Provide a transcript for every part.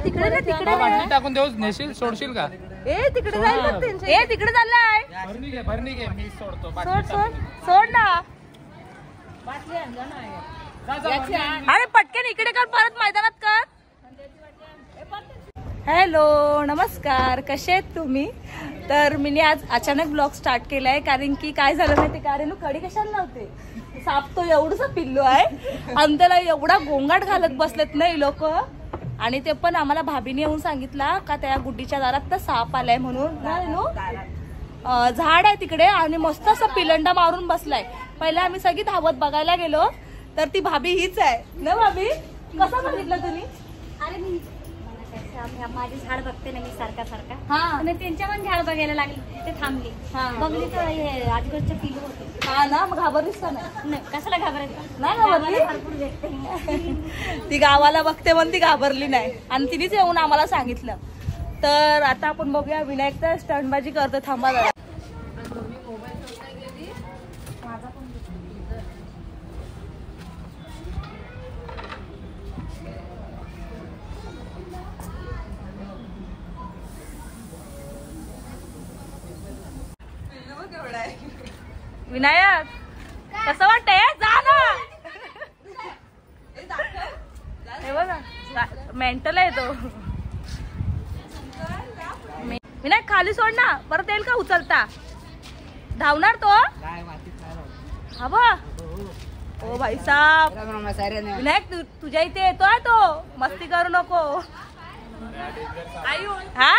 तिकडे टाकून देऊ नेशील सोडशील का? ए तिकडे जाईल ए तिकडे चाललाय भरणी घे मी सोडतो. सोड ना. अरे पटकन इकडे कर परत मैदानात कर. हॅलो नमस्कार कसे आहेत तुम्ही. तर मी आज अचानक ब्लॉग स्टार्ट केलाय कारण की काय झालं माहिती का रेनू कडी कशाला लावते. साप तो एवढंसा पिल्लू आहे आणि त्याला एवढा गोंगाट घालत बसलेत नाही लोक. आणि ते पण आम्हाला भाभीने येऊन सांगितला का त्या गुड्डीच्या दारात तर साप आलाय म्हणून. झाड आहे तिकडे आणि मस्त असं पिलंडा मारून बसलाय. पहिला आम्ही सगळी धावत बघायला गेलो तर ती भाभी हीच आहे ना. भाभी कसं बघितलं तुम्ही. अरे मी माझी झाड बघते ना मी सारखा हा आणि त्यांच्या पण झाड बघायला लागली ते थांबली. बघली तर आजूबाजूच्या पिल्लू होते. हा ना मग घाबरलीस का नाही. कशाला घाबरायचं नाही घाबरली. भरपूर भेटते ती गावाला बघते पण ती घाबरली नाही आणि तिनेच येऊन आम्हाला सांगितलं. तर आता आपण बघूया विनायक तर स्टंटबाजी करतो. थांबा जरा. विनायक कसं वाटतंय. जा ना. हे बघा मेंटल आहे तो. विनायक खाली सोड ना परत येईल का उचलता. धावणार तो. हा बा ओ भाई साहब. विनायक तुझ्या इथे येतोय तो. मस्ती करू नको. हा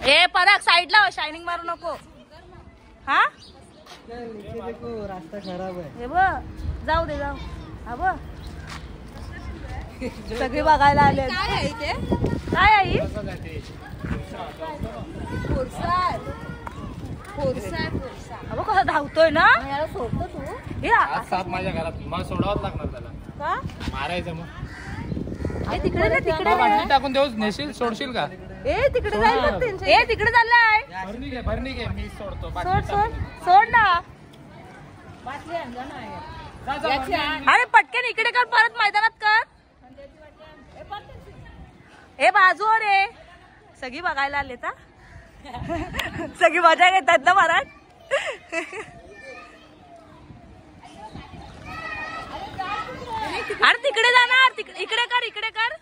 ए परत साईडला शायनिंग मारू नको. हा रास्ता खराब आहे. हे बघ जाऊ दे जाऊ. हा बघ सगळे बघायला आले. काय आहे इथे. काय आहे अबो कसा धावतोय ना. सोडतो तू. साप माझ्या घरात मला सोडावंच लागणार त्याला. का मारायचं मग. तिकडे ना तिकडे टाकून देऊ नेशील सोडशील का. ए तिकडे जाईल ए तिकडे चाललाय. भरणी घे मी सोडतो. सोड ना. अरे पटकन इकडे कर परत मैदानात कर. ए बाजू रे सगळी बघायला आले का. सगळी मजा घेतात ना महाराज. अरे तिकडे जाणार. इकडे कर इकडे कर.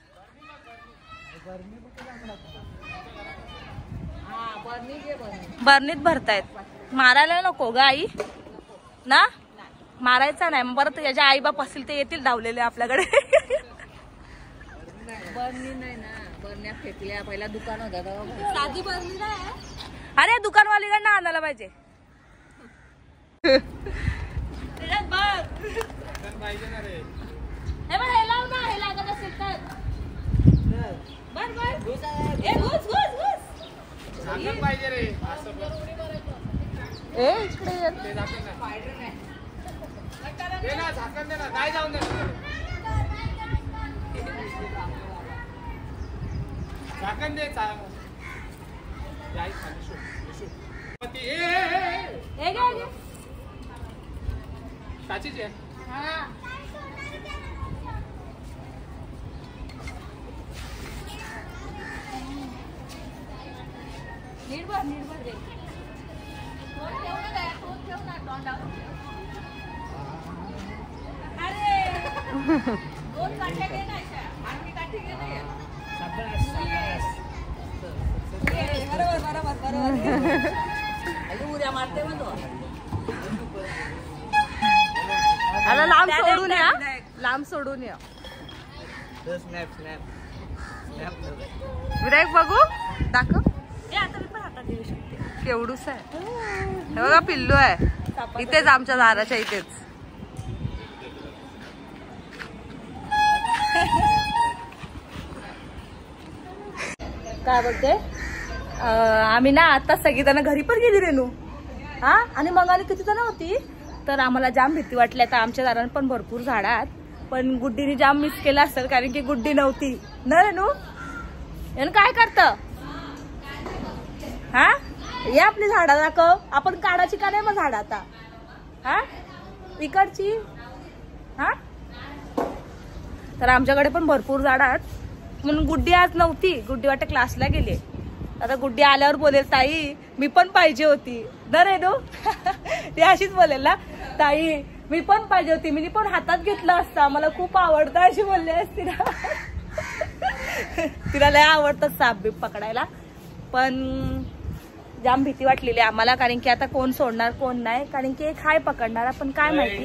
बर्नीत भरतायत. मारायला नको ग आई ना. मारायचा नाही मग परत याच्या आई बाप असतील ते येतील धावलेले आपल्याकडे. बरणी नाही ना. बरण्या फेकल्या. पहिला दुकान होता साधी बरणी नाही. अरे दुकानवालीकडनं आणायला पाहिजे. हे लाव ना. हे लागत असेल तर बर पाहिजे रे. ए इकडे झाकण दे ना. काय जाऊन दे झाकण दे. काचीची आहे. निर्भर दे. दोन काठ्या घे ना. आणखी काठी घे ना. बरोबर उद्या मारते मग आता लांब सोडून या. लांब सोडून या. विनायक बघू दाखव. आता मी पण हातात देऊ शकते. केवढूस आहे. हे बघा पिल्लू आहे इथेच आमच्या दाराच्या इथेच. काय बोलते. आम्ही ना आता सगळीजण घरी पण गेली रेनू. हा आणि मग आणि किती जण होती तर आम्हाला जाम भीती वाटली. आता आमच्या दारात पण भरपूर झाडं आहेत पण गुड्डीने जाम मिस केला असेल कारण की गुड्डी नव्हती ना रेनू. यानं काय करत. हा या आपली झाडं दाखव. आपण काढायची का नाही मग झाड आता? हा इकडची. हा तर आमच्याकडे पण भरपूर झाडं आहेत म्हणून गुड्डी आज नव्हती. गुड्डी वाटत क्लासला गेली. आता गुड्डी आल्यावर बोलेल ताई मी पण पाहिजे होती. दर आहे नो ती अशीच बोलेल ना, ताई मी पण पाहिजे होती, मी पण हातात घेतला असता, मला खूप आवडतं अशी बोलली असती ना. तिला लय आवडतं साप बीप पकडायला. पण जाम भीती वाटलेली आम्हाला, कारण की आता कोण सोडणार कोण नाही, कारण की एक हाय पकडणार आपण काय माहिती.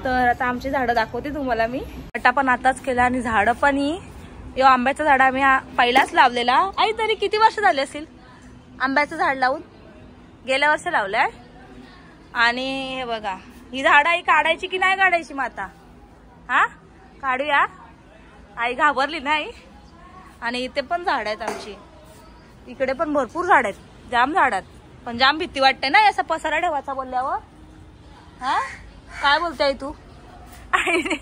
तर आता आमची झाडं दाखवते तुम्हाला मी. गटा पण आताच केला आणि झाडं पण यो आंब्याचं झाड आम्ही पहिलाच लावलेला. आई तरी किती वर्ष झाले असतील आंब्याचं झाड लावून? गेल्या वर्षी लावलंय. आणि हे बघा ही झाडं आई काढायची की नाही काढायची मग आता? हा काढूया. आई घाबरली नाही. आणि इथे पण झाड आहेत आमची, इकडे पण भरपूर झाड आहेत, जाम झाड आहेत. पण जाम भीती वाटते ना असा पसारा ठेवायचा बोलल्यावर. हा काय बोलताय तू? आईने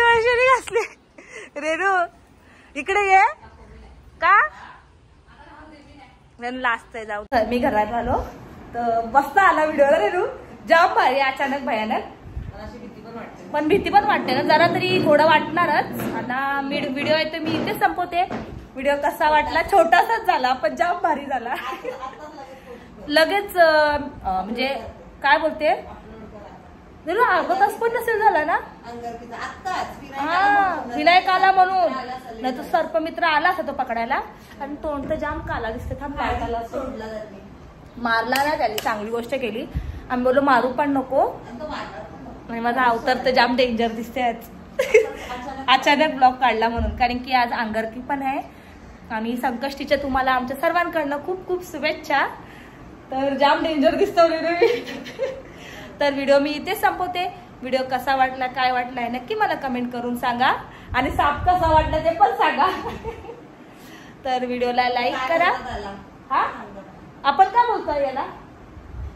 वर्षाने घासली. रेणू इकडे ये का? लास्ट आहे जाऊ. मी घरात आलो तर मस्त आला व्हिडिओला रेणू. जाम भारी अचानक भयानक. पण भीती पण वाटते ना जरा तरी, थोडं वाटणारच. आता व्हिडिओ येतो मी इथेच संपवते. व्हिडिओ कसा वाटला? छोटासाच झाला पण जाम भारी झाला. लगेच म्हणजे काय बोलते अर्धा तास पण नसेल झाला ना. हा विनायक आला म्हणून, नाही तो सर्पमित्र आला असता तो पकडायला. आणि तोंड तर जाम काला दिसते. थांब काय झाला मारला ना त्याने, चांगली गोष्ट केली. आम्ही बोललो मारू पण नको. आणि माझा अवतार तर जाम डेंजर दिसते आज. अचानक ब्लॉग काढला म्हणून, कारण की आज अंगारकी पण आहे. आणि संकष्टीच्या तुम्हाला आमच्या सर्वांकडनं खूप खूप शुभेच्छा. तर जाम डेंजर दिसतो तर व्हिडिओ मी इथे संपवते. व्हिडिओ कसा वाटला काय वाटलाय नक्की मला कमेंट करून सांगा. आणि साप कसा वाटला ते पण सांगा. तर व्हिडिओला लाईक करा. हा आपण काय बोलतो याला?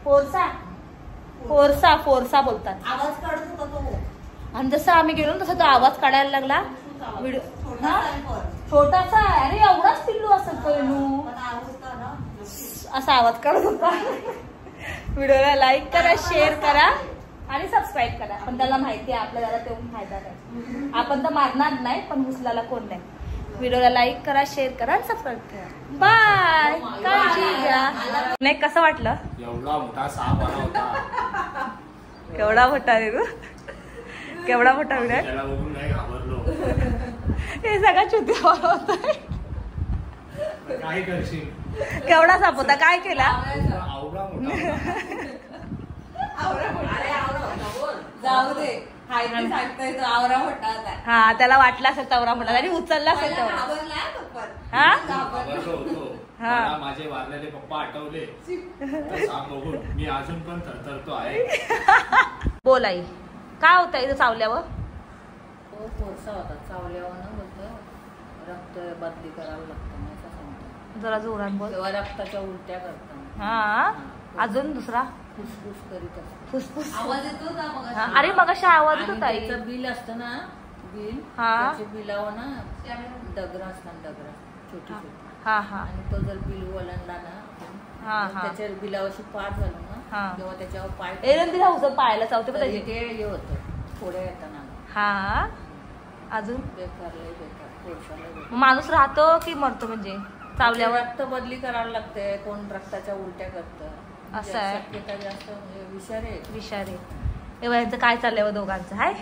फोरसा फोरसा फोरसा बोलतात. आवाज काढत होता तो. आणि जसं आम्ही गेलो तसा तो आवाज काढायला लागला. व्हिडिओ छोटासा आहे. अरे एवढाच पिल्लू असेल तो रेणू. असा आवाज काढत होता. व्हिडिओला लाईक करा, शेअर करा आणि सबस्क्राईब करा. पण त्याला माहिती आहे आपल्याला तेवढा फायदा नाही. आपण तर मारणार नाही पण उचलायला कोण नाही. व्हिडिओला लाईक करा, शेअर करा आणि सबस्क्राईब करा. बाय. काळजी घ्या. नाही कसं वाटलं? एवढा मोठा साप आला होता. केवढा मोठा रे? केवढा मोठा विनायक. त्याला बघून नाही घाबरलो. हे सगळा चुती होत. काय करशील? केवढा साप होता? काय केला? आवडा मोठा. जाऊ दे. हाय ते सांगताय तो आवरा मोठा होता. हा त्याला वाटला असेल तवरा मोठा आणि उचलला असेल तेवढा. हा मला माझे वारलेले पप्पा आठवले. साप बघून मी अजून पण थरथरतो आहे. बोल आई काय होतं इथं चावल्यावर? तो कोळसा होता. चावल्यावर ना बोलतो रक्त बदली करावं लागतं असं सांगतो. जरा जोरात बोल. तेव्हा रक्ताच्या उलट्या करतात. हा अजून दुसरा फुसफुस करीत असतो. फुसफुस आवाज येतो ना मग. अरे मग अशा आवाज येतो ताई. त्याचं बिल असतं ना, बिल हा बिलावर ना दगड असतात. दगड छोटी छोटी. हा हा आणि तो जर बिल ओलांडला ना हा हा त्याच्या बिलावरशी पार झालो हा. ना तेव्हा त्याच्यावर पाय एरन तिला उचल पाहायला चावते पण तरी त्याची. ते हे होतं थोड्या येताना. हा अजून बेकार लय बेकार. कोळसा लय मग माणूस राहतो की मरतो म्हणजे चावल्यावर? रक्त बदली करायला लागते. कोण रक्ताच्या उलट्या करतं. असं आहे. शक्यता जास्त म्हणजे विषारी. विषारी. तेव्हा यांचं काय चाललंय दोघांचं? हाय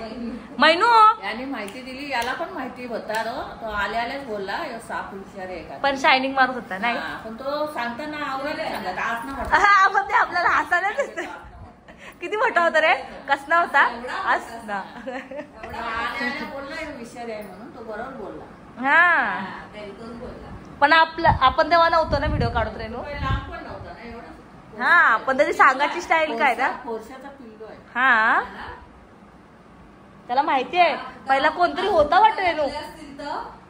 मैनू याने माहिती दिली. याला पण माहिती होता. तो आल्या आल्याच बोलला साप विषारी आहे का. पण शायनिंग मारत होता नाही. पण तो सांगताना आवडला सांगत आज ना हा मग ते आपल्याला हसायला दिसत. किती मोठा होता रे? कसला होता? असला बोलला विषारी आहे म्हणून तो बरोबर बोलला. हा पण आपण तेव्हा नव्हतो ना व्हिडिओ काढत रेणू. लांब पण नव्हता ना एवढा. हा पण त्याची सांगायची स्टाईल काय ना. कोळशाचा पिल्लू आहे. हा त्याला माहिती आहे. पहिला कोणतरी होता वाटत रेणू.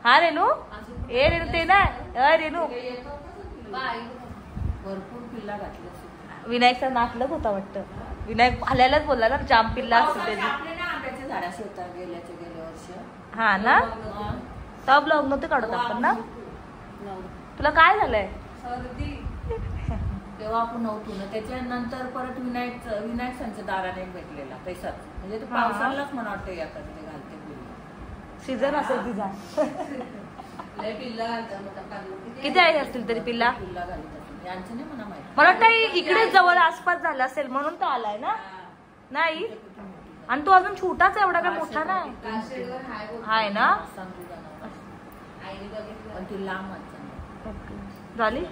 हा रेणू ए रेणू ते ना रेणू भरपूर पिल्ला घातले. विनायकचा नातलग होता वाटतं. विनायक आल्यालाच बोलला ना जाम पिल्ला असतो त्याची. आपले ना आंब्याचे झाडाशी होता गेल्या वर्ष. हा ना तेव्हा ब्लॉग नव्हते काढत आपण ना. तुला काय झालंय? सर्दी तेव्हा आपण नव्हतो ना. त्याच्यानंतर परत विनायक संच दाराने भेटलेला पैसाच, म्हणजे तो पावसाळ्यालाच मला वाटतं याकडे घालते पिल्ला. सीझन असेल तिचा. लय पिल्ला घालतात. किती आहे असतील तरी पिल्ला? पिल्ला घालतात यांचं नाही मला माहिती. मला वाटतं इकडे जवळ आसपास झाला असेल म्हणून तो आलाय ना. नाही आणि तो अजून छोटाच एवढा काय मोठा नाही आहे ना. पण ती लांब झाली.